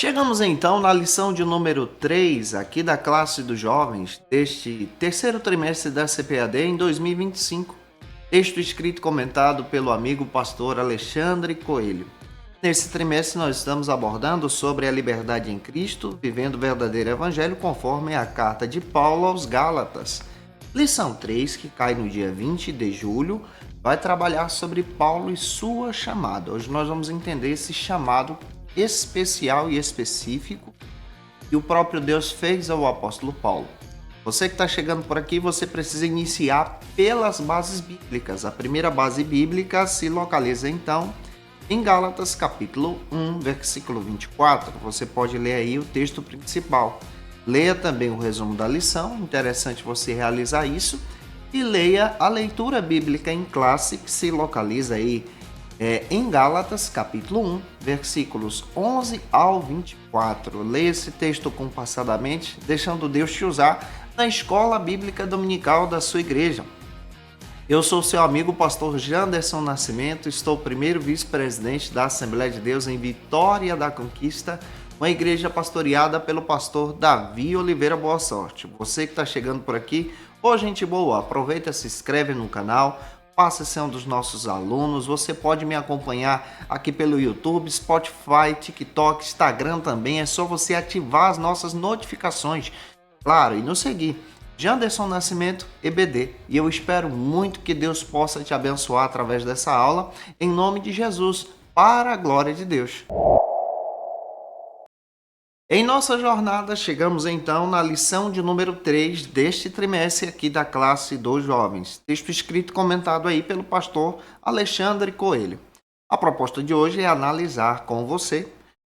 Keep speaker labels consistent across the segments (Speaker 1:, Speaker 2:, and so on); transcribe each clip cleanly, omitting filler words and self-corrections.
Speaker 1: Chegamos então na lição de número 3 aqui da classe dos jovens deste terceiro trimestre da CPAD em 2025. Texto escrito e comentado pelo amigo pastor Alexandre Coelho. Nesse trimestre nós estamos abordando sobre a liberdade em Cristo, vivendo o verdadeiro evangelho conforme a carta de Paulo aos Gálatas. Lição 3, que cai no dia 20 de julho, vai trabalhar sobre Paulo e sua chamada. Hoje nós vamos entender esse chamado especial e específico que o próprio Deus fez ao apóstolo Paulo. Você que está chegando por aqui, você precisa iniciar pelas bases bíblicas. A primeira base bíblica se localiza então em Gálatas capítulo 1, versículo 24. Você pode ler aí o texto principal. Leia também o resumo da lição, interessante você realizar isso. E leia a leitura bíblica em classe que se localiza aí em Gálatas, capítulo 1, versículos 11 ao 24. Leia esse texto compassadamente, deixando Deus te usar na escola bíblica dominical da sua igreja. Eu sou seu amigo pastor Janderson Nascimento, estou primeiro vice-presidente da Assembleia de Deus em Vitória da Conquista, uma igreja pastoreada pelo pastor Davi Oliveira Boa Sorte. Você que está chegando por aqui, ô gente boa, aproveita, se inscreve no canal, passa a ser um dos nossos alunos. Você pode me acompanhar aqui pelo YouTube, Spotify, TikTok, Instagram também. É só você ativar as nossas notificações, claro, e nos seguir. Janderson Nascimento, EBD. E eu espero muito que Deus possa te abençoar através dessa aula, em nome de Jesus, para a glória de Deus. Em nossa jornada, chegamos então na lição de número 3 deste trimestre aqui da classe dos jovens. Texto escrito e comentado aí pelo pastor Alexandre Coelho. A proposta de hoje é analisar com você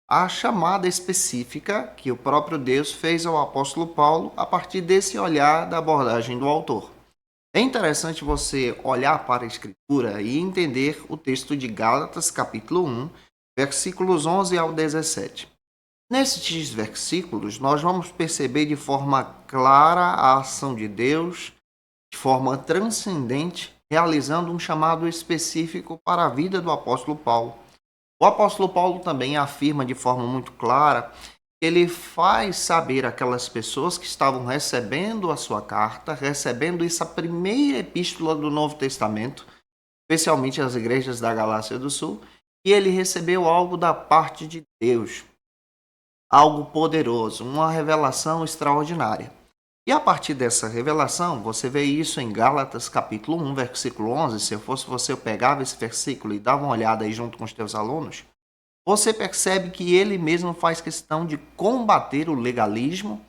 Speaker 1: a chamada específica que o próprio Deus fez ao apóstolo Paulo a partir desse olhar da abordagem do autor. É interessante você olhar para a Escritura e entender o texto de Gálatas, capítulo 1, versículos 11 ao 17. Nesses versículos, nós vamos perceber de forma clara a ação de Deus, de forma transcendente, realizando um chamado específico para a vida do apóstolo Paulo. O apóstolo Paulo também afirma de forma muito clara que ele faz saber aquelas pessoas que estavam recebendo a sua carta, recebendo essa primeira epístola do Novo Testamento, especialmente as igrejas da Galácia do Sul, que ele recebeu algo da parte de Deus. Algo poderoso, uma revelação extraordinária. E a partir dessa revelação, você vê isso em Gálatas capítulo 1, versículo 11. Se eu fosse você, eu pegava esse versículo e dava uma olhada aí junto com os teus alunos. Você percebe que ele mesmo faz questão de combater o legalismo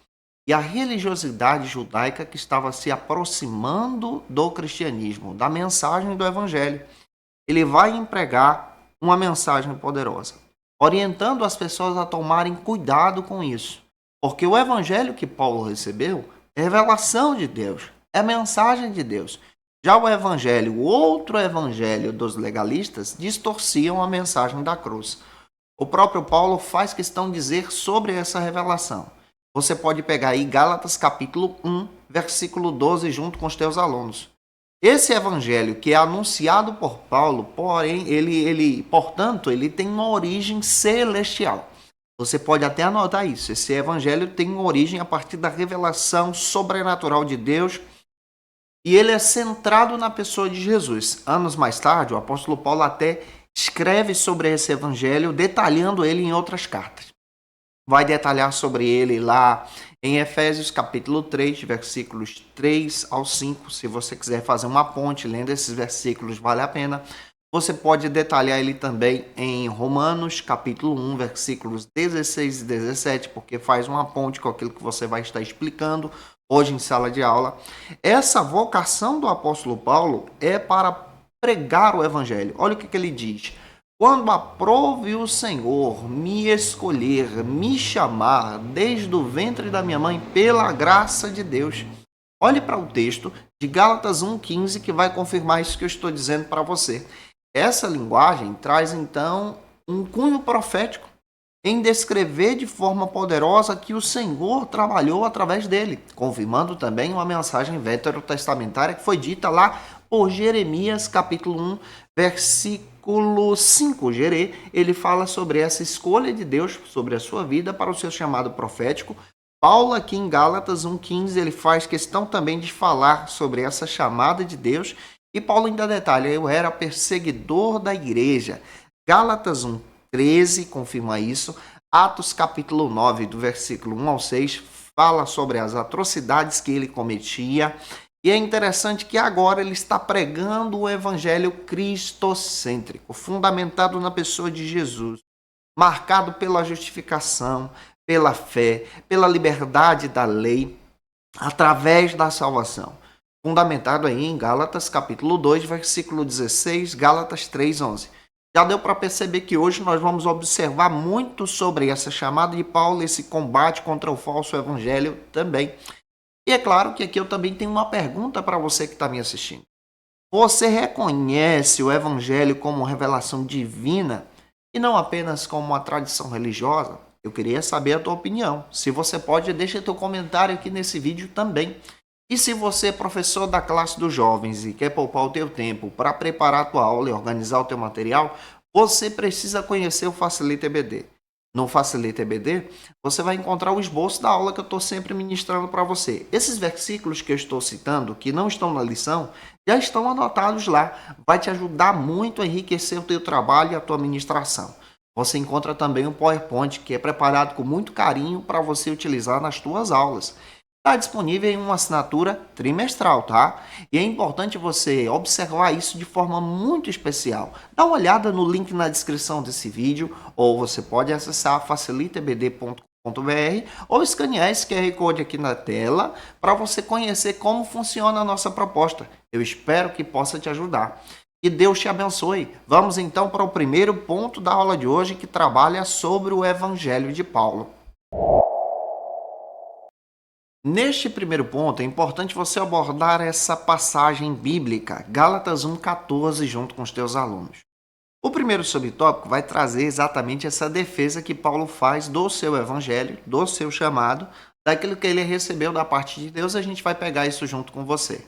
Speaker 1: e a religiosidade judaica que estava se aproximando do cristianismo, da mensagem do evangelho. Ele vai empregar uma mensagem poderosa, orientando as pessoas a tomarem cuidado com isso. Porque o evangelho que Paulo recebeu é revelação de Deus, é mensagem de Deus. Já o evangelho, o outro evangelho dos legalistas, distorciam a mensagem da cruz. O próprio Paulo faz questão de dizer sobre essa revelação. Você pode pegar aí Gálatas capítulo 1, versículo 12, junto com os teus alunos. Esse evangelho que é anunciado por Paulo, porém, portanto, ele tem uma origem celestial. Você pode até anotar isso. Esse evangelho tem uma origem a partir da revelação sobrenatural de Deus e ele é centrado na pessoa de Jesus. Anos mais tarde, o apóstolo Paulo até escreve sobre esse evangelho, detalhando ele em outras cartas. Vai detalhar sobre ele lá em Efésios capítulo 3, versículos 3 ao 5. Se você quiser fazer uma ponte lendo esses versículos, vale a pena. Você pode detalhar ele também em Romanos capítulo 1, versículos 16 e 17, porque faz uma ponte com aquilo que você vai estar explicando hoje em sala de aula. Essa vocação do apóstolo Paulo é para pregar o evangelho. Olha o que ele diz. Quando aprove o Senhor me escolher, me chamar desde o ventre da minha mãe pela graça de Deus. Olhe para o texto de Gálatas 1,15 que vai confirmar isso que eu estou dizendo para você. Essa linguagem traz então um cunho profético em descrever de forma poderosa que o Senhor trabalhou através dele, confirmando também uma mensagem veterotestamentária que foi dita lá por Jeremias capítulo 1, versículo versículo 5, Gerê, ele fala sobre essa escolha de Deus sobre a sua vida para o seu chamado profético. Paulo, aqui em Gálatas 1,15, ele faz questão também de falar sobre essa chamada de Deus. E Paulo ainda detalha: eu era perseguidor da igreja. Gálatas 1,13 confirma isso. Atos capítulo 9, do versículo 1 ao 6, fala sobre as atrocidades que ele cometia. E é interessante que agora ele está pregando o evangelho cristocêntrico, fundamentado na pessoa de Jesus, marcado pela justificação, pela fé, pela liberdade da lei, através da salvação. Fundamentado aí em Gálatas capítulo 2, versículo 16, Gálatas 3:11. Já deu para perceber que hoje nós vamos observar muito sobre essa chamada de Paulo, esse combate contra o falso evangelho também. E é claro que aqui eu também tenho uma pergunta para você que está me assistindo. Você reconhece o evangelho como revelação divina e não apenas como uma tradição religiosa? Eu queria saber a tua opinião. Se você pode, deixa teu comentário aqui nesse vídeo também. E se você é professor da classe dos jovens e quer poupar o teu tempo para preparar a tua aula e organizar o teu material, você precisa conhecer o Facilita EBD. No Facilita EBD, você vai encontrar o esboço da aula que eu estou sempre ministrando para você. Esses versículos que eu estou citando, que não estão na lição, já estão anotados lá. Vai te ajudar muito a enriquecer o teu trabalho e a tua ministração. Você encontra também um PowerPoint que é preparado com muito carinho para você utilizar nas tuas aulas. Está disponível em uma assinatura trimestral, tá? E é importante você observar isso de forma muito especial. Dá uma olhada no link na descrição desse vídeo, ou você pode acessar facilitaebd.com.br ou escanear esse QR Code aqui na tela para você conhecer como funciona a nossa proposta. Eu espero que possa te ajudar. Que Deus te abençoe. Vamos então para o primeiro ponto da aula de hoje, que trabalha sobre o Evangelho de Paulo. Neste primeiro ponto, é importante você abordar essa passagem bíblica, Gálatas 1,14, junto com os teus alunos. O primeiro subtópico vai trazer exatamente essa defesa que Paulo faz do seu evangelho, do seu chamado, daquilo que ele recebeu da parte de Deus. A gente vai pegar isso junto com você.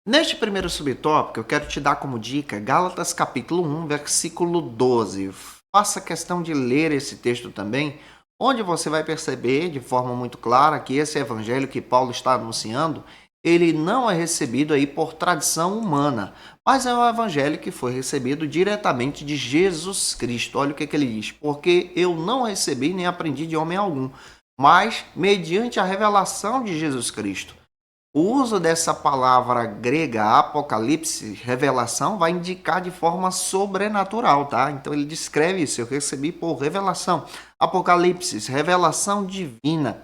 Speaker 1: Neste primeiro subtópico, eu quero te dar como dica Gálatas capítulo 1, versículo 12. Faça questão de ler esse texto também, onde você vai perceber de forma muito clara que esse evangelho que Paulo está anunciando, ele não é recebido aí por tradição humana, mas é um evangelho que foi recebido diretamente de Jesus Cristo. Olha o que ele diz: porque eu não recebi nem aprendi de homem algum, mas mediante a revelação de Jesus Cristo. O uso dessa palavra grega apocalipse, revelação, vai indicar de forma sobrenatural, tá? Então ele descreve isso: eu recebi por revelação. Apocalipse, revelação divina,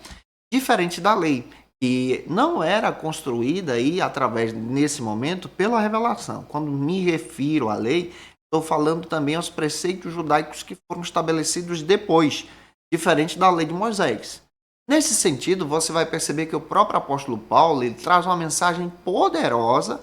Speaker 1: diferente da lei, que não era construída aí através, nesse momento, pela revelação. Quando me refiro à lei, estou falando também aos preceitos judaicos que foram estabelecidos depois, diferente da lei de Moisés. Nesse sentido, você vai perceber que o próprio apóstolo Paulo ele traz uma mensagem poderosa,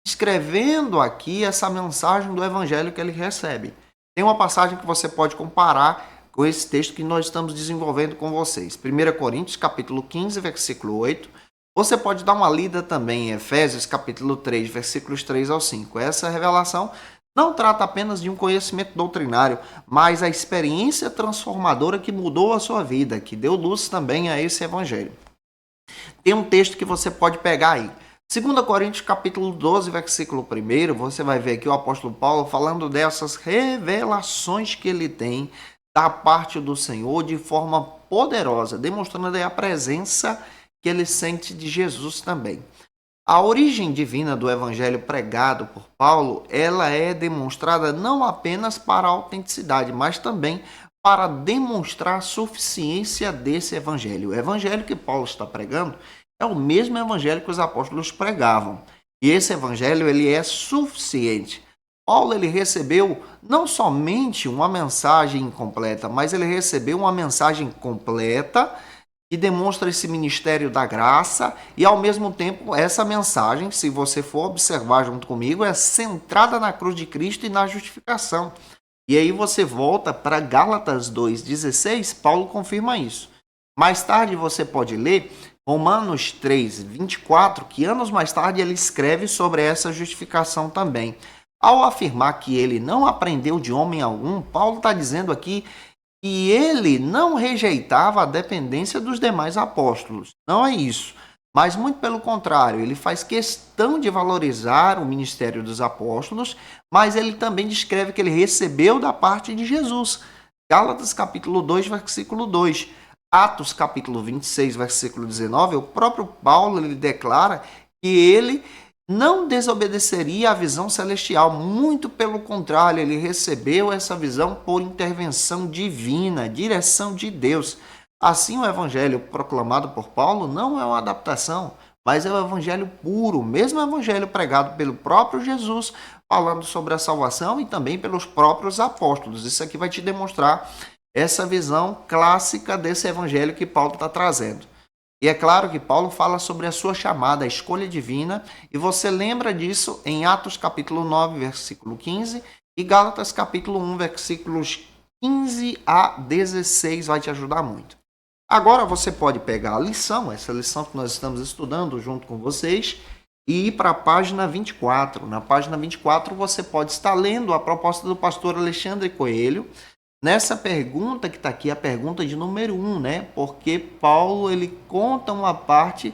Speaker 1: escrevendo aqui essa mensagem do evangelho que ele recebe. Tem uma passagem que você pode comparar com esse texto que nós estamos desenvolvendo com vocês. 1 Coríntios, capítulo 15, versículo 8. Você pode dar uma lida também em Efésios, capítulo 3, versículos 3 ao 5. Essa revelação não trata apenas de um conhecimento doutrinário, mas a experiência transformadora que mudou a sua vida, que deu luz também a esse evangelho. Tem um texto que você pode pegar aí. 2 Coríntios capítulo 12, versículo 1, você vai ver aqui o apóstolo Paulo falando dessas revelações que ele tem da parte do Senhor de forma poderosa, demonstrando aí a presença que ele sente de Jesus também. A origem divina do evangelho pregado por Paulo, ela é demonstrada não apenas para a autenticidade, mas também para demonstrar a suficiência desse evangelho. O evangelho que Paulo está pregando é o mesmo evangelho que os apóstolos pregavam. E esse evangelho ele é suficiente. Paulo ele recebeu não somente uma mensagem incompleta, mas ele recebeu uma mensagem completa que demonstra esse ministério da graça e, ao mesmo tempo, essa mensagem, se você for observar junto comigo, é centrada na cruz de Cristo e na justificação. E aí você volta para Gálatas 2,16, Paulo confirma isso. Mais tarde você pode ler Romanos 3,24, que anos mais tarde ele escreve sobre essa justificação também. Ao afirmar que ele não aprendeu de homem algum, Paulo está dizendo aqui que ele não rejeitava a dependência dos demais apóstolos. Não é isso. Mas, muito pelo contrário, ele faz questão de valorizar o ministério dos apóstolos, mas ele também descreve que ele recebeu da parte de Jesus. Gálatas capítulo 2, versículo 2. Atos capítulo 26, versículo 19, o próprio Paulo ele declara que ele não desobedeceria à visão celestial, muito pelo contrário, ele recebeu essa visão por intervenção divina, direção de Deus. Assim, o evangelho proclamado por Paulo não é uma adaptação, mas é o evangelho puro, mesmo evangelho pregado pelo próprio Jesus, falando sobre a salvação e também pelos próprios apóstolos. Isso aqui vai te demonstrar essa visão clássica desse evangelho que Paulo está trazendo. E é claro que Paulo fala sobre a sua chamada, a escolha divina, e você lembra disso em Atos capítulo 9, versículo 15, e Gálatas capítulo 1, versículos 15 a 16, vai te ajudar muito. Agora você pode pegar a lição, essa lição que nós estamos estudando junto com vocês, e ir para a página 24. Na página 24 você pode estar lendo a proposta do pastor Alexandre Coelho, nessa pergunta que está aqui, a pergunta de número 1, né? Porque Paulo ele conta uma parte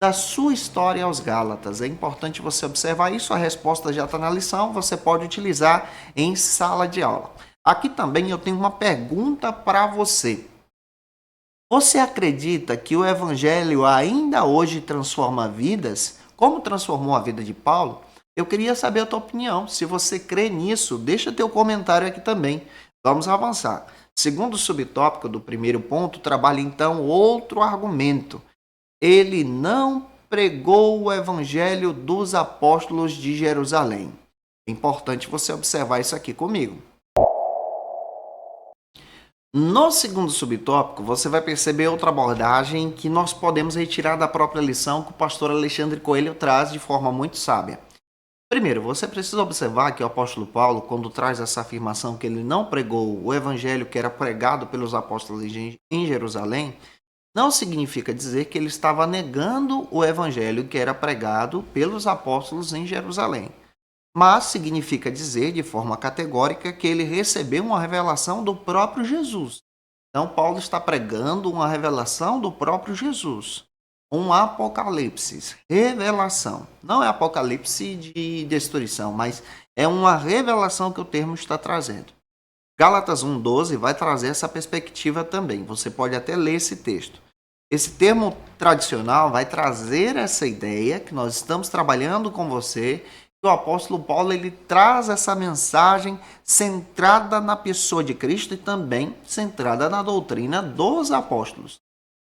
Speaker 1: da sua história aos Gálatas. É importante você observar isso, a resposta já está na lição, você pode utilizar em sala de aula. Aqui também eu tenho uma pergunta para você. Você acredita que o evangelho ainda hoje transforma vidas? Como transformou a vida de Paulo? Eu queria saber a tua opinião. Se você crê nisso, deixa teu comentário aqui também. Vamos avançar. Segundo o subtópico do primeiro ponto, trabalha então outro argumento. Ele não pregou o evangelho dos apóstolos de Jerusalém. É importante você observar isso aqui comigo. No segundo subtópico, você vai perceber outra abordagem que nós podemos retirar da própria lição que o pastor Alexandre Coelho traz de forma muito sábia. Primeiro, você precisa observar que o apóstolo Paulo, quando traz essa afirmação que ele não pregou o evangelho que era pregado pelos apóstolos em Jerusalém, não significa dizer que ele estava negando o evangelho que era pregado pelos apóstolos em Jerusalém. Mas significa dizer de forma categórica que ele recebeu uma revelação do próprio Jesus. Então, Paulo está pregando uma revelação do próprio Jesus. Um apocalipse, revelação. Não é apocalipse de destruição, mas é uma revelação que o termo está trazendo. Gálatas 1,12 vai trazer essa perspectiva também. Você pode até ler esse texto. Esse termo tradicional vai trazer essa ideia que nós estamos trabalhando com você. O apóstolo Paulo ele traz essa mensagem centrada na pessoa de Cristo e também centrada na doutrina dos apóstolos.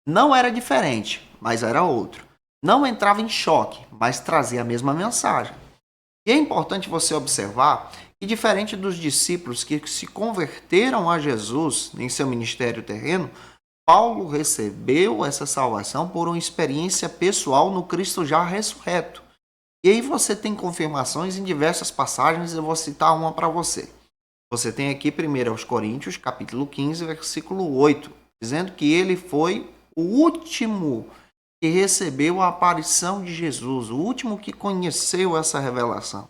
Speaker 1: Não era diferente, mas era outro. Não entrava em choque, mas trazia a mesma mensagem. E é importante você observar que, diferente dos discípulos que se converteram a Jesus em seu ministério terreno, Paulo recebeu essa salvação por uma experiência pessoal no Cristo já ressurreto. E aí você tem confirmações em diversas passagens, eu vou citar uma para você. Você tem aqui 1 Coríntios, capítulo 15, versículo 8, dizendo que ele foi o último que recebeu a aparição de Jesus, o último que conheceu essa revelação.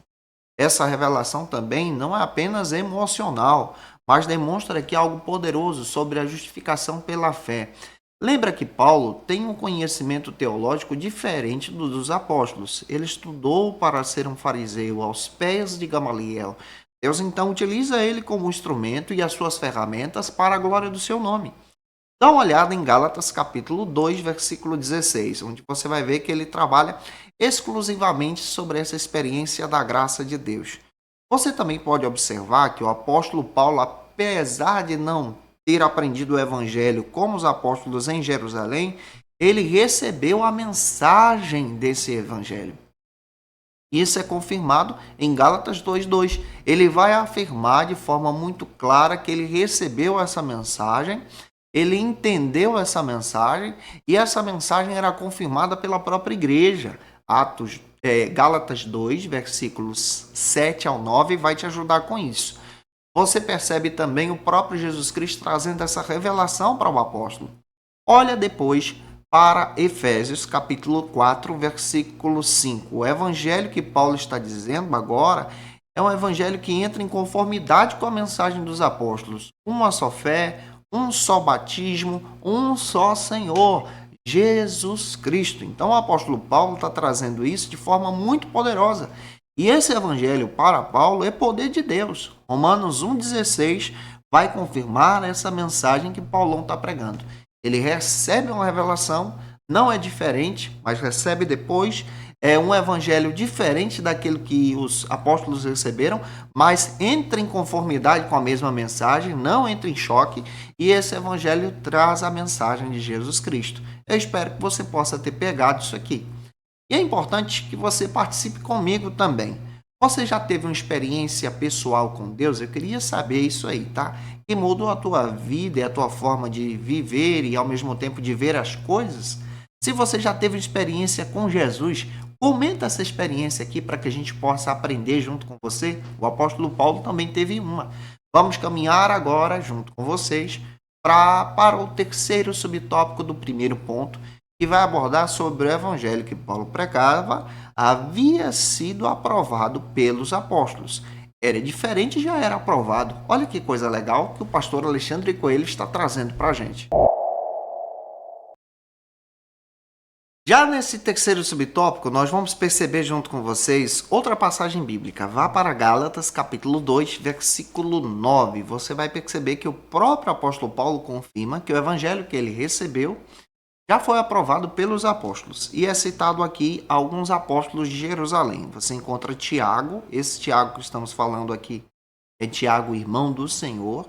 Speaker 1: Essa revelação também não é apenas emocional, mas demonstra aqui algo poderoso sobre a justificação pela fé. Lembra que Paulo tem um conhecimento teológico diferente dos apóstolos. Ele estudou para ser um fariseu aos pés de Gamaliel. Deus então utiliza ele como instrumento e as suas ferramentas para a glória do seu nome. Dá uma olhada em Gálatas capítulo 2, versículo 16, onde você vai ver que ele trabalha exclusivamente sobre essa experiência da graça de Deus. Você também pode observar que o apóstolo Paulo, apesar de não ter aprendido o evangelho como os apóstolos em Jerusalém, ele recebeu a mensagem desse evangelho. Isso é confirmado em Gálatas 2:2. Ele vai afirmar de forma muito clara que ele recebeu essa mensagem, ele entendeu essa mensagem e essa mensagem era confirmada pela própria igreja. Gálatas 2, versículos 7 ao 9, vai te ajudar com isso. Você percebe também o próprio Jesus Cristo trazendo essa revelação para o apóstolo. Olha depois para Efésios capítulo 4, versículo 5. O evangelho que Paulo está dizendo agora É um evangelho que entra em conformidade com a mensagem dos apóstolos. Uma só fé, um só batismo, um só Senhor, Jesus Cristo. Então o apóstolo Paulo está trazendo isso de forma muito poderosa. E esse evangelho para Paulo é poder de Deus. Romanos 1,16 vai confirmar essa mensagem que Paulão está pregando. Ele recebe uma revelação, não é diferente, mas recebe depois. É um evangelho diferente daquele que os apóstolos receberam, mas entra em conformidade com a mesma mensagem, não entra em choque, e esse evangelho traz a mensagem de Jesus Cristo. Eu espero que você possa ter pegado isso aqui. E é importante que você participe comigo também. Você já teve uma experiência pessoal com Deus? Eu queria saber isso aí, tá? Que mudou a tua vida e a tua forma de viver e ao mesmo tempo de ver as coisas? Se você já teve experiência com Jesus, comenta essa experiência aqui para que a gente possa aprender junto com você. O apóstolo Paulo também teve uma. Vamos caminhar agora junto com vocês para o terceiro subtópico do primeiro ponto, que vai abordar sobre o evangelho que Paulo pregava havia sido aprovado pelos apóstolos. Era diferente, já era aprovado. Olha que coisa legal que o pastor Alexandre Coelho está trazendo para a gente. Já nesse terceiro subtópico, nós vamos perceber junto com vocês outra passagem bíblica. Vá para Gálatas, capítulo 2, versículo 9. Você vai perceber que o próprio apóstolo Paulo confirma que o evangelho que ele recebeu já foi aprovado pelos apóstolos. E é citado aqui alguns apóstolos de Jerusalém. Você encontra Tiago, esse Tiago que estamos falando aqui é Tiago, irmão do Senhor.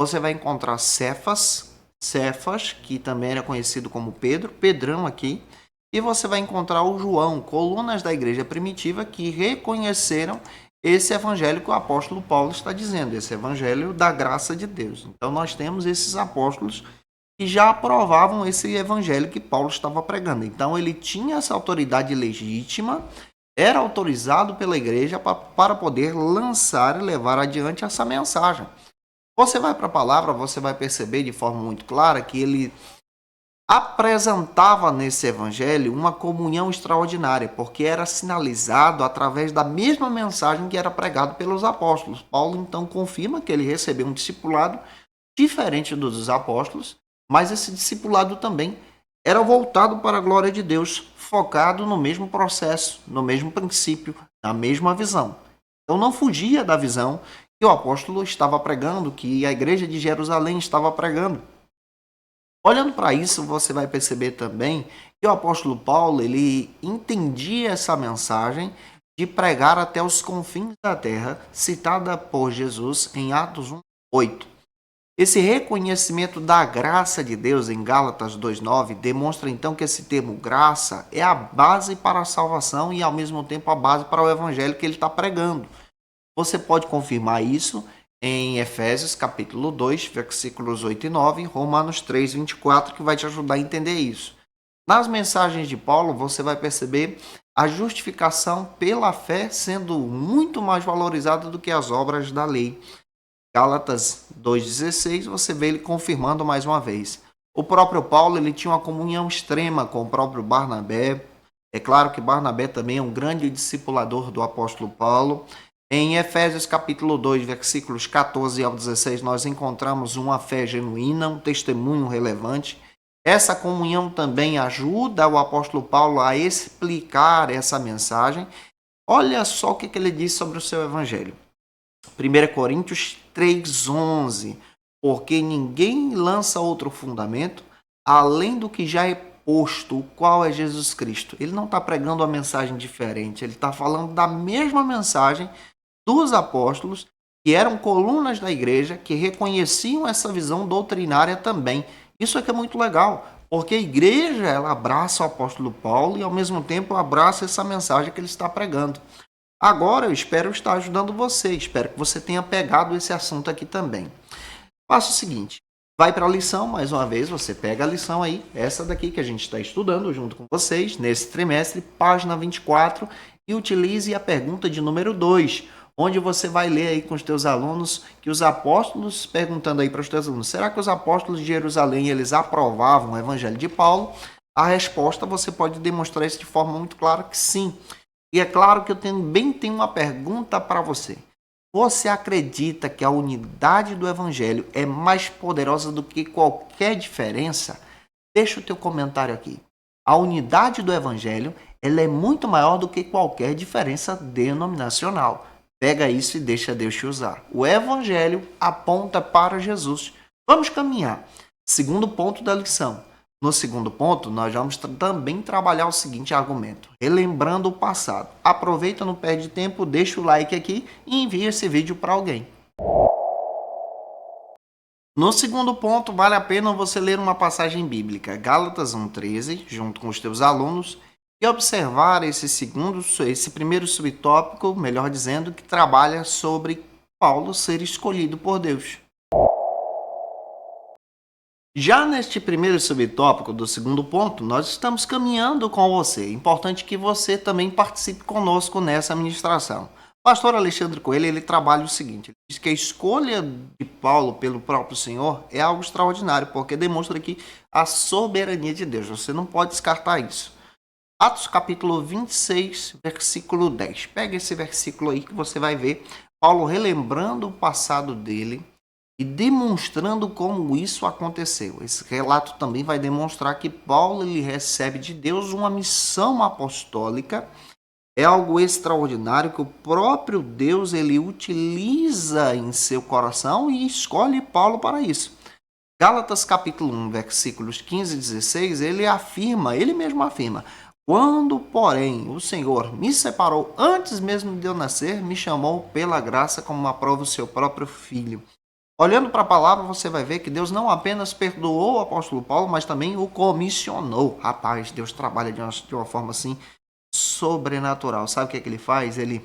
Speaker 1: Você vai encontrar Cefas, que também era conhecido como Pedro, Pedrão aqui. E você vai encontrar o João, colunas da igreja primitiva que reconheceram esse evangelho que o apóstolo Paulo está dizendo, esse evangelho da graça de Deus. Então nós temos esses apóstolos que já aprovavam esse evangelho que Paulo estava pregando. Então ele tinha essa autoridade legítima, era autorizado pela igreja para poder lançar e levar adiante essa mensagem. Você vai para a palavra, você vai perceber de forma muito clara que ele apresentava nesse evangelho uma comunhão extraordinária, porque era sinalizado através da mesma mensagem que era pregado pelos apóstolos. Paulo então confirma que ele recebeu um discipulado diferente dos apóstolos, mas esse discipulado também era voltado para a glória de Deus, focado no mesmo processo, no mesmo princípio, na mesma visão. Então não fugia da visão que o apóstolo estava pregando, que a igreja de Jerusalém estava pregando. Olhando para isso, você vai perceber também que o apóstolo Paulo ele entendia essa mensagem de pregar até os confins da terra, citada por Jesus em Atos 1:8. Esse reconhecimento da graça de Deus em Gálatas 2:9 demonstra então que esse termo graça é a base para a salvação e ao mesmo tempo a base para o evangelho que ele está pregando. Você pode confirmar isso em Efésios capítulo 2, versículos 8 e 9, Romanos 3:24, que vai te ajudar a entender isso. Nas mensagens de Paulo, você vai perceber a justificação pela fé sendo muito mais valorizada do que as obras da lei. Gálatas 2:16, você vê ele confirmando mais uma vez. O próprio Paulo ele tinha uma comunhão extrema com o próprio Barnabé. É claro que Barnabé também é um grande discipulador do apóstolo Paulo. Em Efésios capítulo 2, versículos 14 ao 16, nós encontramos uma fé genuína, um testemunho relevante. Essa comunhão também ajuda o apóstolo Paulo a explicar essa mensagem. Olha só o que ele diz sobre o seu evangelho. 1 Coríntios 3:11, porque ninguém lança outro fundamento além do que já é posto, o qual é Jesus Cristo. Ele não está pregando uma mensagem diferente, ele está falando da mesma mensagem dos apóstolos, que eram colunas da igreja, que reconheciam essa visão doutrinária também. Isso aqui é muito legal, porque a igreja ela abraça o apóstolo Paulo e ao mesmo tempo abraça essa mensagem que ele está pregando. Agora eu espero estar ajudando você, espero que você tenha pegado esse assunto aqui também. Faça o seguinte, vai para a lição, mais uma vez, você pega a lição aí, essa daqui que a gente está estudando junto com vocês, nesse trimestre, página 24, e utilize a pergunta de número 2, onde você vai ler aí com os teus alunos, que os apóstolos, perguntando aí para os teus alunos, será que os apóstolos de Jerusalém, eles aprovavam o evangelho de Paulo? A resposta você pode demonstrar isso de forma muito clara que sim. E é claro que eu também tenho uma pergunta para você. Você acredita que a unidade do Evangelho é mais poderosa do que qualquer diferença? Deixa o teu comentário aqui. A unidade do Evangelho ela é muito maior do que qualquer diferença denominacional. Pega isso e deixa Deus te usar. O Evangelho aponta para Jesus. Vamos caminhar. Segundo ponto da lição. No segundo ponto, nós vamos também trabalhar o seguinte argumento, relembrando o passado. Aproveita, não perde tempo, deixa o like aqui e envia esse vídeo para alguém. No segundo ponto, vale a pena você ler uma passagem bíblica, Gálatas 1,13, junto com os teus alunos, e observar esse primeiro subtópico, melhor dizendo, que trabalha sobre Paulo ser escolhido por Deus. Já neste primeiro subtópico do segundo ponto, nós estamos caminhando com você. É importante que você também participe conosco nessa ministração. O pastor Alexandre Coelho, ele trabalha o seguinte, ele diz que a escolha de Paulo pelo próprio Senhor é algo extraordinário, porque demonstra aqui a soberania de Deus. Você não pode descartar isso. Atos capítulo 26, versículo 10. Pega esse versículo aí que você vai ver Paulo relembrando o passado dele, e demonstrando como isso aconteceu. Esse relato também vai demonstrar que Paulo ele recebe de Deus uma missão apostólica. É algo extraordinário que o próprio Deus ele utiliza em seu coração e escolhe Paulo para isso. Gálatas capítulo 1, versículos 15 e 16, ele mesmo afirma: quando, porém, o Senhor me separou antes mesmo de eu nascer, me chamou pela graça como aprova o seu próprio Filho. Olhando para a palavra, você vai ver que Deus não apenas perdoou o apóstolo Paulo, mas também o comissionou. Rapaz, Deus trabalha de uma forma assim sobrenatural. Sabe o que é que ele faz? Ele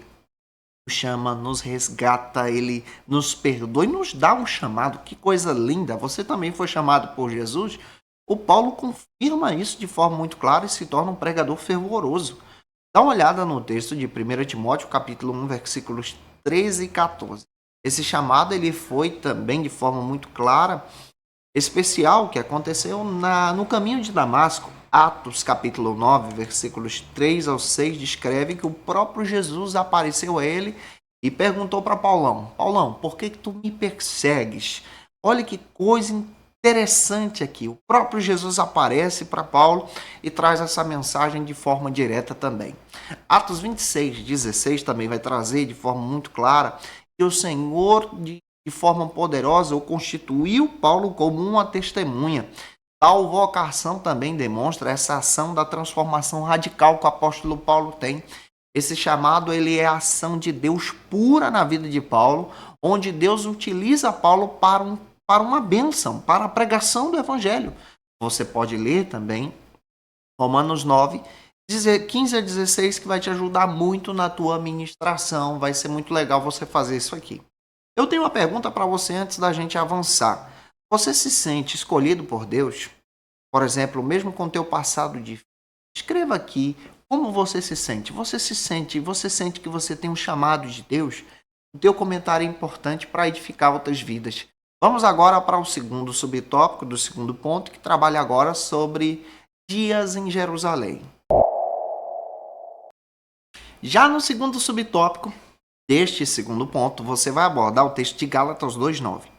Speaker 1: nos chama, nos resgata, ele nos perdoa e nos dá um chamado. Que coisa linda! Você também foi chamado por Jesus. O Paulo confirma isso de forma muito clara e se torna um pregador fervoroso. Dá uma olhada no texto de 1 Timóteo, capítulo 1, versículos 13 e 14. Esse chamado ele foi também de forma muito clara, especial, que aconteceu no caminho de Damasco. Atos capítulo 9, versículos 3 ao 6, descreve que o próprio Jesus apareceu a ele e perguntou para Paulão, Paulão, por que tu me persegues? Olha que coisa interessante aqui. O próprio Jesus aparece para Paulo e traz essa mensagem de forma direta também. Atos 26, 16 também vai trazer de forma muito clara que o Senhor, de forma poderosa, o constituiu Paulo como uma testemunha. Tal vocação também demonstra essa ação da transformação radical que o apóstolo Paulo tem. Esse chamado ele é a ação de Deus pura na vida de Paulo, onde Deus utiliza Paulo para uma bênção, para a pregação do evangelho. Você pode ler também Romanos 9, 15 a 16, que vai te ajudar muito na tua ministração. Vai ser muito legal você fazer isso aqui. Eu tenho uma pergunta para você antes da gente avançar. Você se sente escolhido por Deus? Por exemplo, mesmo com o teu passado difícil. Escreva aqui como você se sente. Você sente que você tem um chamado de Deus? O teu comentário é importante para edificar outras vidas. Vamos agora para o segundo subtópico do segundo ponto, que trabalha agora sobre dias em Jerusalém. Já no segundo subtópico deste segundo ponto, você vai abordar o texto de Gálatas 2:9.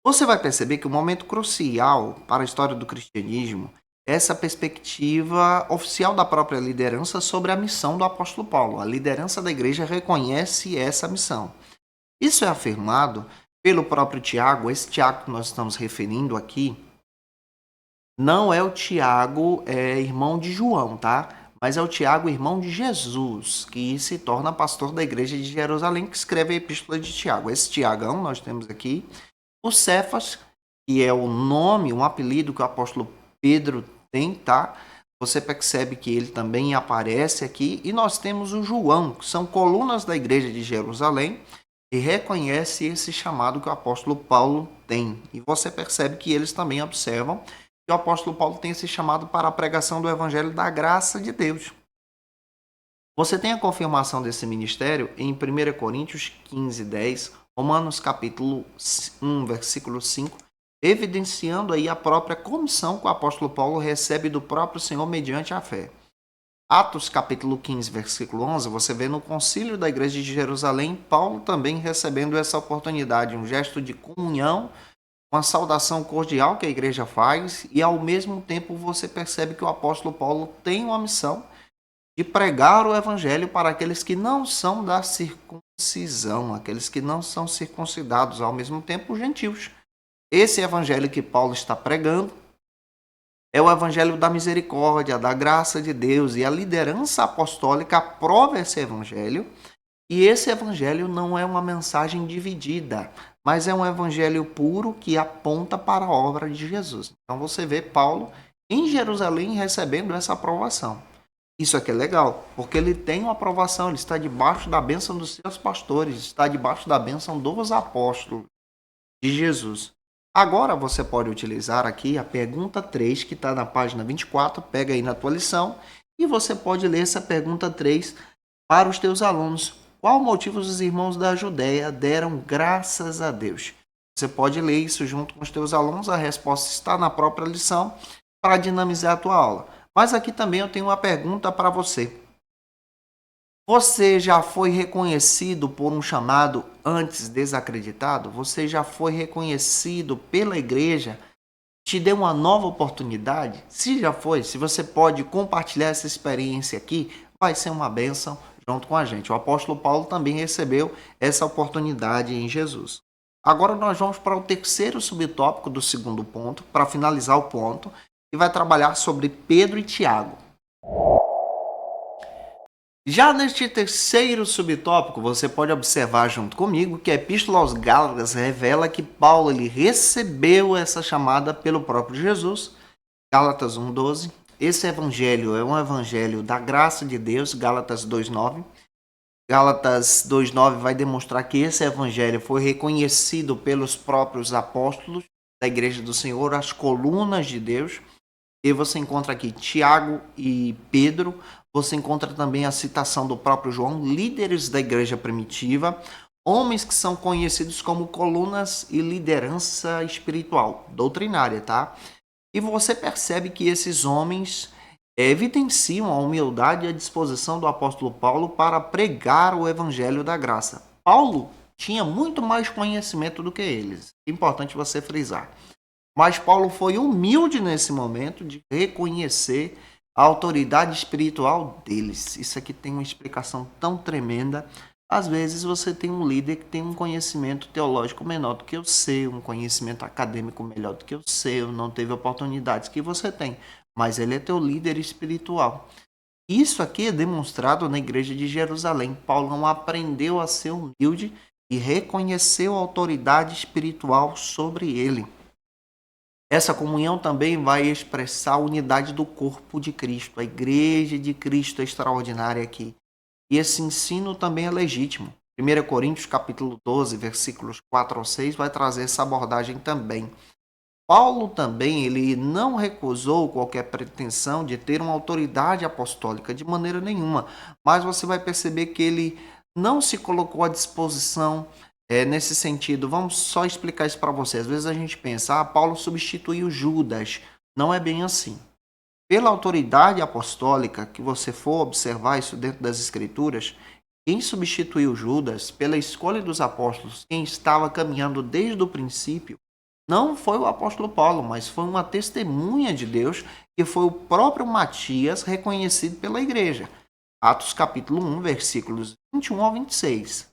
Speaker 1: Você vai perceber que o momento crucial para a história do cristianismo é essa perspectiva oficial da própria liderança sobre a missão do apóstolo Paulo. A liderança da igreja reconhece essa missão. Isso é afirmado pelo próprio Tiago. Esse Tiago que nós estamos referindo aqui não é o Tiago irmão de João, tá? Mas é o Tiago, irmão de Jesus, que se torna pastor da igreja de Jerusalém, que escreve a epístola de Tiago. Esse Tiagão nós temos aqui. O Cefas, que é o nome, um apelido que o apóstolo Pedro tem, tá? Você percebe que ele também aparece aqui. E nós temos o João, que são colunas da igreja de Jerusalém, e reconhece esse chamado que o apóstolo Paulo tem. E você percebe que eles também observam que o apóstolo Paulo tem esse chamado para a pregação do evangelho da graça de Deus. Você tem a confirmação desse ministério em 1 Coríntios 15, 10, Romanos capítulo 1, versículo 5, evidenciando aí a própria comissão que o apóstolo Paulo recebe do próprio Senhor mediante a fé. Atos capítulo 15, versículo 11, você vê no concílio da igreja de Jerusalém, Paulo também recebendo essa oportunidade, um gesto de comunhão, uma saudação cordial que a igreja faz, e ao mesmo tempo você percebe que o apóstolo Paulo tem uma missão de pregar o evangelho para aqueles que não são da circuncisão, aqueles que não são circuncidados, ao mesmo tempo os gentios. Esse evangelho que Paulo está pregando é o evangelho da misericórdia, da graça de Deus, e a liderança apostólica aprova esse evangelho, e esse evangelho não é uma mensagem dividida, mas é um evangelho puro que aponta para a obra de Jesus. Então você vê Paulo em Jerusalém recebendo essa aprovação. Isso aqui é legal, porque ele tem uma aprovação, ele está debaixo da bênção dos seus pastores, está debaixo da bênção dos apóstolos de Jesus. Agora você pode utilizar aqui a pergunta 3, que está na página 24, pega aí na tua lição, e você pode ler essa pergunta 3 para os teus alunos. Qual motivo os irmãos da Judéia deram graças a Deus? Você pode ler isso junto com os teus alunos, a resposta está na própria lição para dinamizar a tua aula. Mas aqui também eu tenho uma pergunta para você. Você já foi reconhecido por um chamado antes desacreditado? Você já foi reconhecido pela igreja? Te deu uma nova oportunidade? Se já foi, se você pode compartilhar essa experiência aqui, vai ser uma bênção junto com a gente. O apóstolo Paulo também recebeu essa oportunidade em Jesus. Agora nós vamos para o terceiro subtópico do segundo ponto, para finalizar o ponto, e vai trabalhar sobre Pedro e Tiago. Já neste terceiro subtópico, você pode observar junto comigo que a Epístola aos Gálatas revela que Paulo ele recebeu essa chamada pelo próprio Jesus. Gálatas 1:12. Esse evangelho é um evangelho da graça de Deus, Gálatas 2:9. Gálatas 2:9 vai demonstrar que esse evangelho foi reconhecido pelos próprios apóstolos da Igreja do Senhor, as colunas de Deus. E você encontra aqui Tiago e Pedro, você encontra também a citação do próprio João, líderes da igreja primitiva, homens que são conhecidos como colunas e liderança espiritual, doutrinária, tá? E você percebe que esses homens evidenciam a humildade e a disposição do apóstolo Paulo para pregar o evangelho da graça. Paulo tinha muito mais conhecimento do que eles, é importante você frisar. Mas Paulo foi humilde nesse momento de reconhecer a autoridade espiritual deles. Isso aqui tem uma explicação tão tremenda. Às vezes você tem um líder que tem um conhecimento teológico menor do que eu sei, um conhecimento acadêmico melhor do que eu sei, ou não teve oportunidades que você tem, mas ele é teu líder espiritual. Isso aqui é demonstrado na igreja de Jerusalém. Paulo não aprendeu a ser humilde e reconheceu a autoridade espiritual sobre ele. Essa comunhão também vai expressar a unidade do corpo de Cristo. A igreja de Cristo é extraordinária aqui. E esse ensino também é legítimo. 1 Coríntios capítulo 12, versículos 4 ao 6, vai trazer essa abordagem também. Paulo também ele não recusou qualquer pretensão de ter uma autoridade apostólica de maneira nenhuma. Mas você vai perceber que ele não se colocou à disposição nesse sentido. Vamos só explicar isso para você. Às vezes a gente pensa, Paulo substituiu Judas. Não é bem assim. Pela autoridade apostólica, que você for observar isso dentro das Escrituras, quem substituiu Judas, pela escolha dos apóstolos, quem estava caminhando desde o princípio, não foi o apóstolo Paulo, mas foi uma testemunha de Deus, que foi o próprio Matias, reconhecido pela igreja. Atos capítulo 1, versículos 21 ao 26.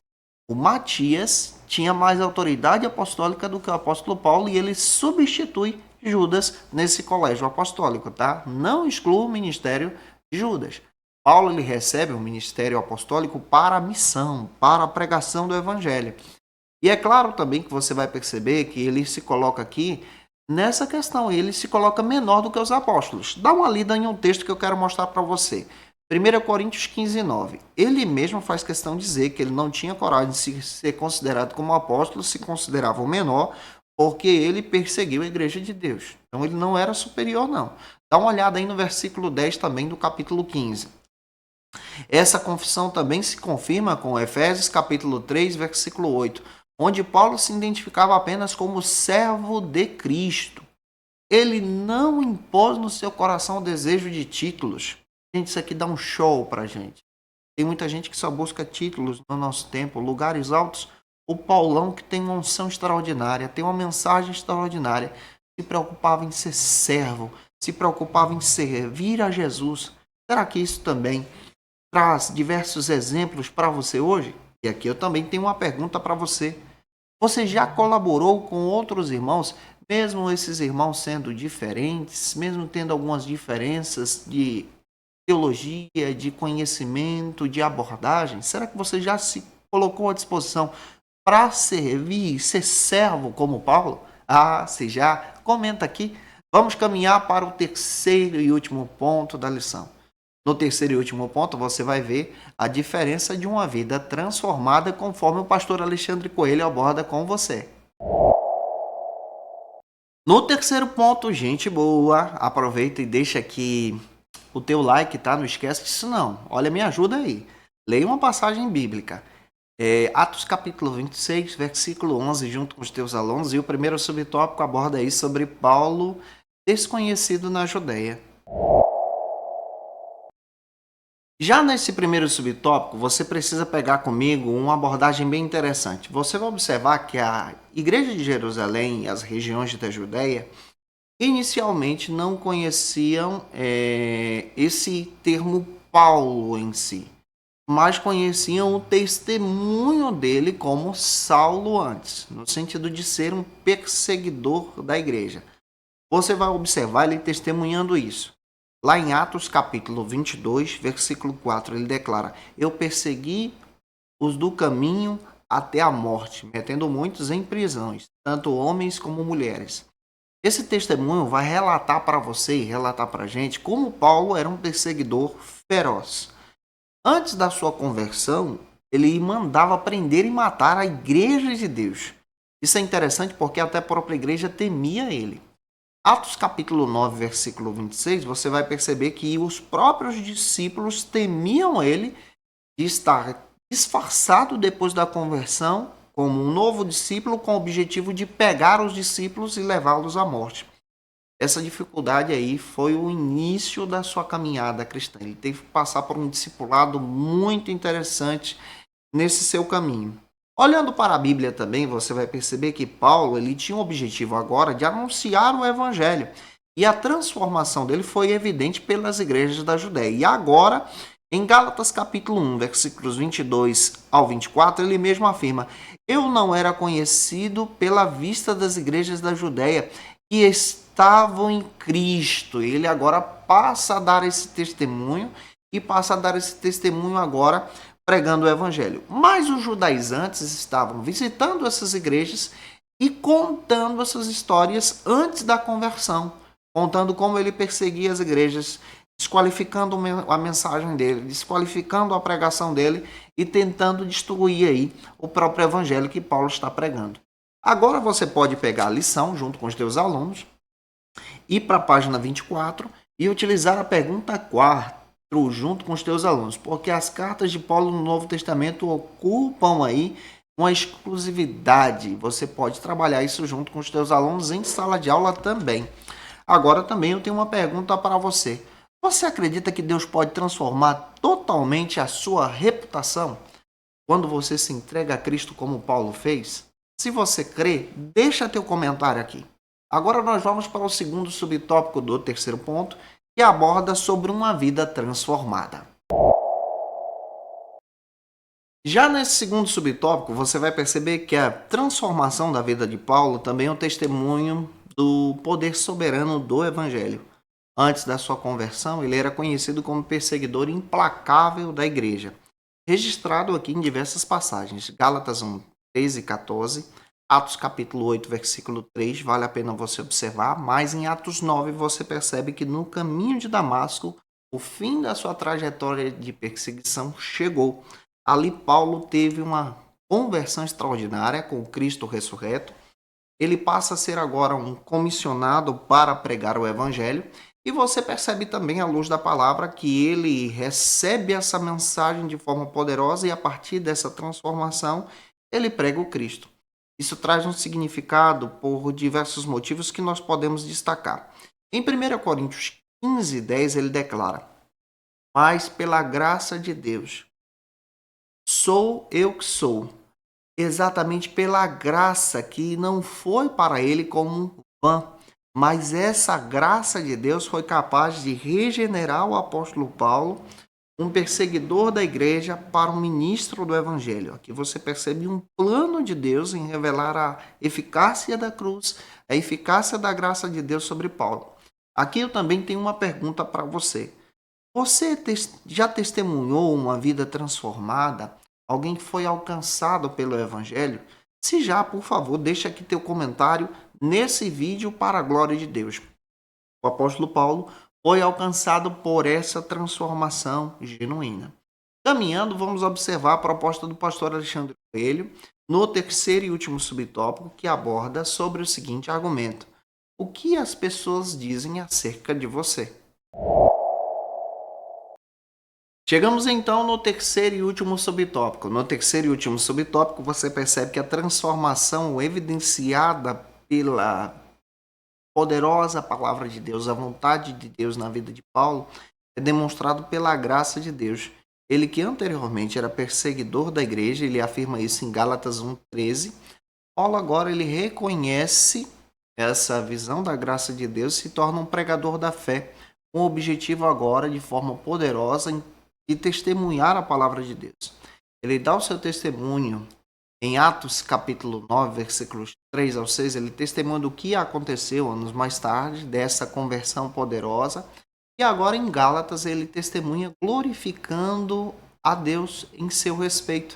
Speaker 1: O Matias tinha mais autoridade apostólica do que o apóstolo Paulo e ele substitui Judas nesse colégio apostólico, tá? Não exclua o ministério de Judas. Paulo ele recebe o ministério apostólico para a missão, para a pregação do evangelho. E é claro também que você vai perceber que ele se coloca aqui nessa questão, ele se coloca menor do que os apóstolos. Dá uma lida em um texto que eu quero mostrar para você. 1 Coríntios 15:9. Ele mesmo faz questão de dizer que ele não tinha coragem de ser considerado como apóstolo, se considerava o menor, porque ele perseguiu a igreja de Deus. Então ele não era superior, não. Dá uma olhada aí no versículo 10 também do capítulo 15. Essa confissão também se confirma com Efésios capítulo 3, versículo 8, onde Paulo se identificava apenas como servo de Cristo. Ele não impôs no seu coração o desejo de títulos. Gente, isso aqui dá um show pra gente. Tem muita gente que só busca títulos no nosso tempo, lugares altos. O Paulão, que tem uma unção extraordinária, tem uma mensagem extraordinária, se preocupava em ser servo, se preocupava em servir a Jesus. Será que isso também traz diversos exemplos para você hoje? E aqui eu também tenho uma pergunta para você. Você já colaborou com outros irmãos, mesmo esses irmãos sendo diferentes, mesmo tendo algumas diferenças de teologia, de conhecimento, de abordagem? Será que você já se colocou à disposição para servir, ser servo como Paulo? Ah, se já, comenta aqui. Vamos caminhar para o terceiro e último ponto da lição. No terceiro e último ponto, você vai ver a diferença de uma vida transformada, conforme o pastor Alexandre Coelho aborda com você. No terceiro ponto, gente boa, aproveita e deixa aqui o teu like, tá? Não esquece disso não. Olha, me ajuda aí. Leia uma passagem bíblica. Atos capítulo 26, versículo 11, junto com os teus alunos. E o primeiro subtópico aborda aí sobre Paulo, desconhecido na Judéia. Já nesse primeiro subtópico, você precisa pegar comigo uma abordagem bem interessante. Você vai observar que a Igreja de Jerusalém e as regiões da Judéia inicialmente não conheciam esse termo Paulo em si, mas conheciam o testemunho dele como Saulo antes, no sentido de ser um perseguidor da igreja. Você vai observar ele testemunhando isso. Lá em Atos capítulo 22, versículo 4, ele declara: eu persegui os do caminho até a morte, metendo muitos em prisões, tanto homens como mulheres. Esse testemunho vai relatar para você e relatar para a gente como Paulo era um perseguidor feroz. Antes da sua conversão, ele mandava prender e matar a igreja de Deus. Isso é interessante porque até a própria igreja temia ele. Atos capítulo 9, versículo 26, você vai perceber que os próprios discípulos temiam ele de estar disfarçado depois da conversão como um novo discípulo com o objetivo de pegar os discípulos e levá-los à morte. Essa dificuldade aí foi o início da sua caminhada cristã. Ele teve que passar por um discipulado muito interessante nesse seu caminho. Olhando para a Bíblia também, você vai perceber que Paulo ele tinha o objetivo agora de anunciar o Evangelho. E a transformação dele foi evidente pelas igrejas da Judéia. E agora, em Gálatas capítulo 1, versículos 22 ao 24, ele mesmo afirma: eu não era conhecido pela vista das igrejas da Judéia que estavam em Cristo. Ele agora passa a dar esse testemunho e passa a dar esse testemunho agora pregando o evangelho. Mas os judaizantes estavam visitando essas igrejas e contando essas histórias antes da conversão, contando como ele perseguia as igrejas, desqualificando a mensagem dele, desqualificando a pregação dele e tentando destruir aí o próprio evangelho que Paulo está pregando. Agora você pode pegar a lição junto com os teus alunos, ir para a página 24 e utilizar a pergunta 4 junto com os teus alunos, porque as cartas de Paulo no Novo Testamento ocupam aí uma exclusividade. Você pode trabalhar isso junto com os teus alunos em sala de aula também. Agora também eu tenho uma pergunta para você. Você acredita que Deus pode transformar totalmente a sua reputação quando você se entrega a Cristo como Paulo fez? Se você crê, deixa teu comentário aqui. Agora nós vamos para o segundo subtópico do terceiro ponto, que aborda sobre uma vida transformada. Já nesse segundo subtópico, você vai perceber que a transformação da vida de Paulo também é um testemunho do poder soberano do Evangelho. Antes da sua conversão, ele era conhecido como perseguidor implacável da igreja, registrado aqui em diversas passagens. Gálatas 1, 13 e 14, Atos capítulo 8, versículo 3, vale a pena você observar, mas em Atos 9 você percebe que no caminho de Damasco, o fim da sua trajetória de perseguição chegou. Ali Paulo teve uma conversão extraordinária com o Cristo ressurreto. Ele passa a ser agora um comissionado para pregar o Evangelho. E você percebe também, à luz da palavra, que ele recebe essa mensagem de forma poderosa e a partir dessa transformação, ele prega o Cristo. Isso traz um significado por diversos motivos que nós podemos destacar. Em 1 Coríntios 15, 10, ele declara: mas pela graça de Deus. Sou eu que sou, exatamente pela graça que não foi para ele como um vã, mas essa graça de Deus foi capaz de regenerar o apóstolo Paulo, um perseguidor da igreja, para um ministro do evangelho. Aqui você percebe um plano de Deus em revelar a eficácia da cruz, a eficácia da graça de Deus sobre Paulo. Aqui eu também tenho uma pergunta para você. Você já testemunhou uma vida transformada? Alguém que foi alcançado pelo evangelho? Se já, por favor, deixa aqui teu comentário nesse vídeo para a glória de Deus. O apóstolo Paulo foi alcançado por essa transformação genuína. Caminhando, vamos observar a proposta do pastor Alexandre Coelho no terceiro e último subtópico, que aborda sobre o seguinte argumento: o que as pessoas dizem acerca de você? Chegamos então no terceiro e último subtópico. No terceiro e último subtópico, você percebe que a transformação evidenciada pela poderosa palavra de Deus, a vontade de Deus na vida de Paulo, é demonstrado pela graça de Deus. Ele que anteriormente era perseguidor da igreja, ele afirma isso em Gálatas 1:13. Paulo agora ele reconhece essa visão da graça de Deus e se torna um pregador da fé, com o objetivo agora, de forma poderosa, de testemunhar a palavra de Deus. Ele dá o seu testemunho em Atos capítulo 9, versículos 3 ao 6, ele testemunha do que aconteceu anos mais tarde, dessa conversão poderosa. E agora em Gálatas ele testemunha glorificando a Deus em seu respeito.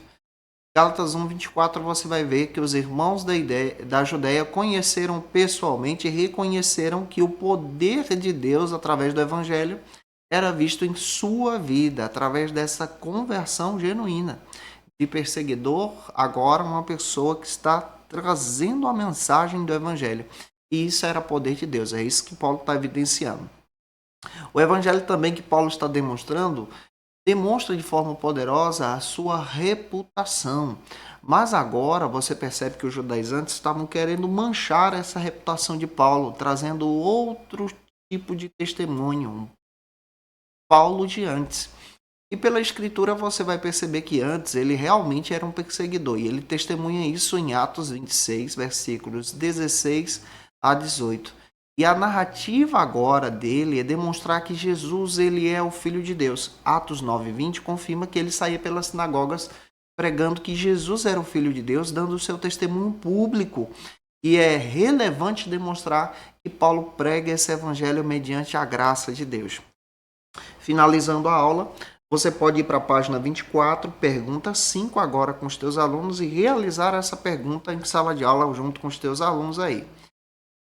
Speaker 1: Gálatas 1:24 você vai ver que os irmãos da Judéia conheceram pessoalmente e reconheceram que o poder de Deus através do evangelho era visto em sua vida, através dessa conversão genuína. De perseguidor, agora uma pessoa que está trazendo a mensagem do evangelho. E isso era poder de Deus, é isso que Paulo está evidenciando. O evangelho também que Paulo está demonstrando, demonstra de forma poderosa a sua reputação. Mas agora você percebe que os judaizantes estavam querendo manchar essa reputação de Paulo, trazendo outro tipo de testemunho. Paulo de antes. E pela escritura você vai perceber que antes ele realmente era um perseguidor. E ele testemunha isso em Atos 26, versículos 16 a 18. E a narrativa agora dele é demonstrar que Jesus ele é o Filho de Deus. Atos 9:20 confirma que ele saía pelas sinagogas pregando que Jesus era o Filho de Deus, dando o seu testemunho público. E é relevante demonstrar que Paulo prega esse evangelho mediante a graça de Deus. Finalizando a aula, você pode ir para a página 24, pergunta 5 agora com os teus alunos e realizar essa pergunta em sala de aula junto com os teus alunos aí.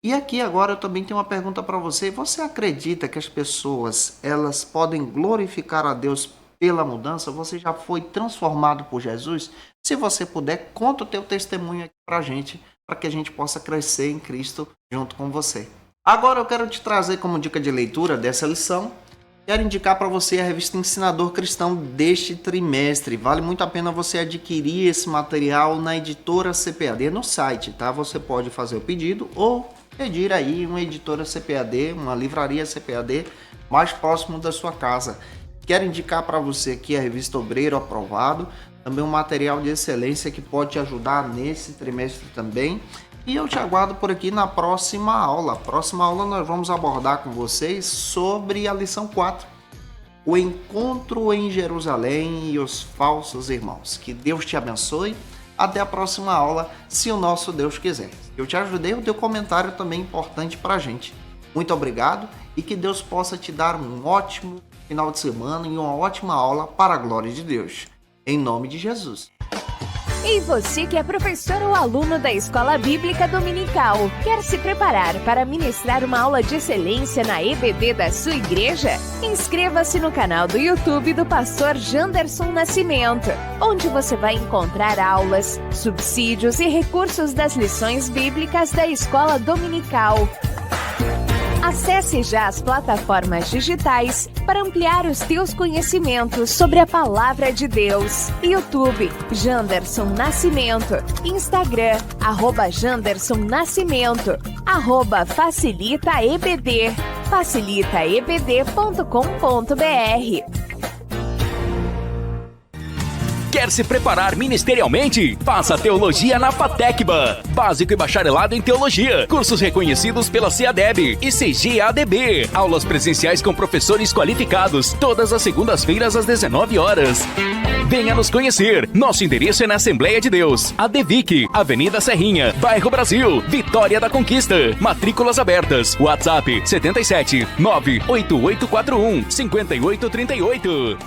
Speaker 1: E aqui agora eu também tenho uma pergunta para você. Você acredita que as pessoas elas podem glorificar a Deus pela mudança? Você já foi transformado por Jesus? Se você puder, conta o teu testemunho aqui para a gente, para que a gente possa crescer em Cristo junto com você. Agora eu quero te trazer como dica de leitura dessa lição. Quero indicar para você a revista Ensinador Cristão deste trimestre. Vale muito a pena você adquirir esse material na editora CPAD no site, tá? Você pode fazer o pedido ou pedir aí uma editora CPAD, uma livraria CPAD mais próximo da sua casa. Quero indicar para você aqui a revista Obreiro Aprovado, também um material de excelência que pode te ajudar nesse trimestre também. E eu te aguardo por aqui na próxima aula. Próxima aula nós vamos abordar com vocês sobre a lição 4. O encontro em Jerusalém e os falsos irmãos. Que Deus te abençoe. Até a próxima aula, se o nosso Deus quiser. Eu te ajudei, o teu comentário também é importante para a gente. Muito obrigado e que Deus possa te dar um ótimo final de semana e uma ótima aula para a glória de Deus. Em nome de Jesus.
Speaker 2: E você que é professor ou aluno da Escola Bíblica Dominical, quer se preparar para ministrar uma aula de excelência na EBD da sua igreja? Inscreva-se no canal do YouTube do pastor Janderson Nascimento, onde você vai encontrar aulas, subsídios e recursos das lições bíblicas da Escola Dominical. Acesse já as plataformas digitais para ampliar os teus conhecimentos sobre a Palavra de Deus. YouTube, Janderson Nascimento. Instagram, @Janderson Nascimento. @FacilitaEBD. facilitaebd.com.br.
Speaker 3: Quer se preparar ministerialmente? Faça teologia na FATECBA. Básico e bacharelado em teologia. Cursos reconhecidos pela CEADEB e CGADB. Aulas presenciais com professores qualificados. Todas as segundas-feiras às 19 horas. Venha nos conhecer. Nosso endereço é na Assembleia de Deus, ADVIC, Avenida Serrinha, Bairro Brasil, Vitória da Conquista. Matrículas abertas. WhatsApp 77 98841 5838.